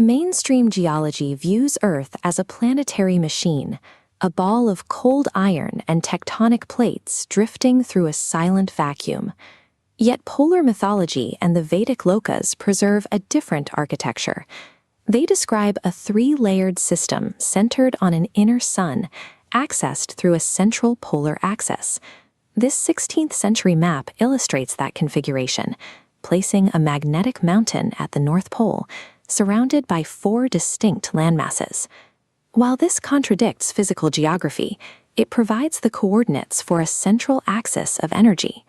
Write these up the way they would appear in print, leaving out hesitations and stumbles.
Mainstream geology views Earth as a planetary machine, a ball of cold iron and tectonic plates drifting through a silent vacuum. Yet polar mythology and the Vedic lokas preserve a different architecture. They describe a three-layered system centered on an inner sun, accessed through a central polar axis. This 16th century map illustrates that configuration, placing a magnetic mountain at the North Pole, surrounded by four distinct landmasses. While this contradicts physical geography, it provides the coordinates for a central axis of energy.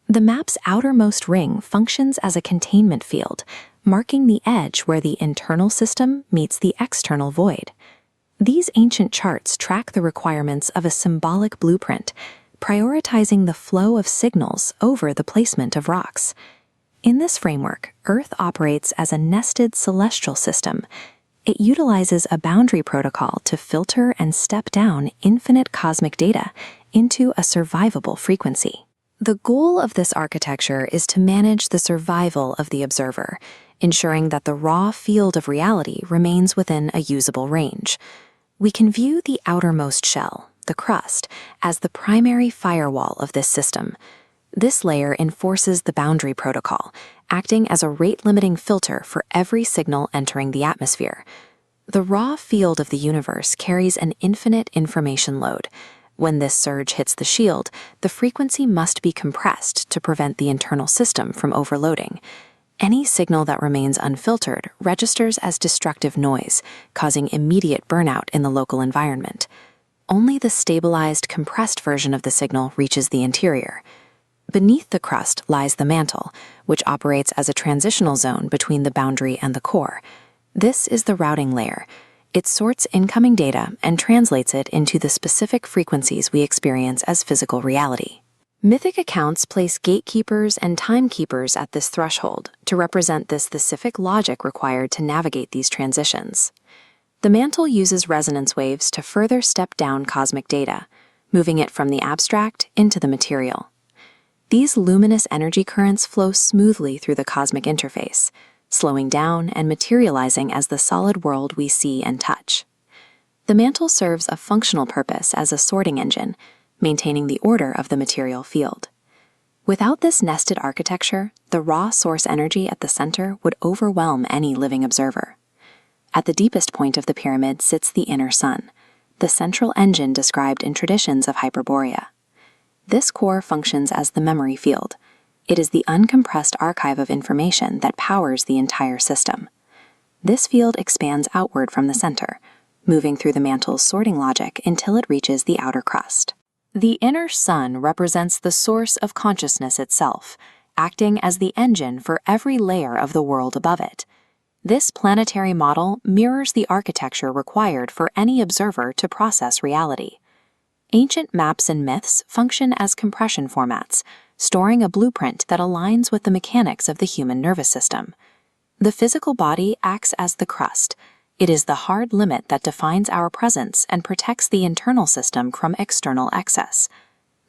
The map's outermost ring functions as a containment field, marking the edge where the internal system meets the external void. These ancient charts track the requirements of a symbolic blueprint, prioritizing the flow of signals over the placement of rocks. In this framework, Earth operates as a nested celestial system. It utilizes a boundary protocol to filter and step down infinite cosmic data into a survivable frequency. The goal of this architecture is to manage the survival of the observer, ensuring that the raw field of reality remains within a usable range. We can view the outermost shell, the crust, as the primary firewall of this system. This layer enforces the boundary protocol, acting as a rate-limiting filter for every signal entering the atmosphere. The raw field of the universe carries an infinite information load. When this surge hits the shield, the frequency must be compressed to prevent the internal system from overloading. Any signal that remains unfiltered registers as destructive noise, causing immediate burnout in the local environment. Only the stabilized, compressed version of the signal reaches the interior. Beneath the crust lies the mantle, which operates as a transitional zone between the boundary and the core. This is the routing layer. It sorts incoming data and translates it into the specific frequencies we experience as physical reality. Mythic accounts place gatekeepers and timekeepers at this threshold to represent the specific logic required to navigate these transitions. The mantle uses resonance waves to further step down cosmic data, moving it from the abstract into the material. These luminous energy currents flow smoothly through the cosmic interface, slowing down and materializing as the solid world we see and touch. The mantle serves a functional purpose as a sorting engine, maintaining the order of the material field. Without this nested architecture, the raw source energy at the center would overwhelm any living observer. At the deepest point of the pyramid sits the inner sun, the central engine described in traditions of Hyperborea. This core functions as the memory field. It is the uncompressed archive of information that powers the entire system. This field expands outward from the center, moving through the mantle's sorting logic until it reaches the outer crust. The inner sun represents the source of consciousness itself, acting as the engine for every layer of the world above it. This planetary model mirrors the architecture required for any observer to process reality. Ancient maps and myths function as compression formats, storing a blueprint that aligns with the mechanics of the human nervous system. The physical body acts as the crust. It is the hard limit that defines our presence and protects the internal system from external excess.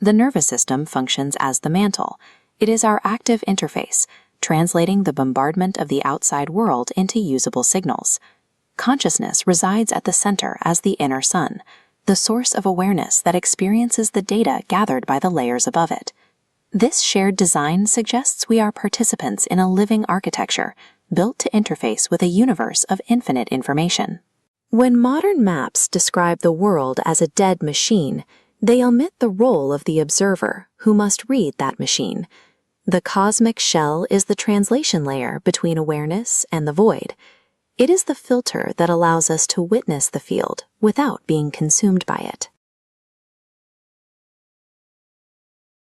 The nervous system functions as the mantle. It is our active interface, translating the bombardment of the outside world into usable signals. Consciousness resides at the center as the inner sun, the source of awareness that experiences the data gathered by the layers above it. This shared design suggests we are participants in a living architecture built to interface with a universe of infinite information. When modern maps describe the world as a dead machine, they omit the role of the observer, who must read that machine. The cosmic shell is the translation layer between awareness and the void. It is the filter that allows us to witness the field without being consumed by it.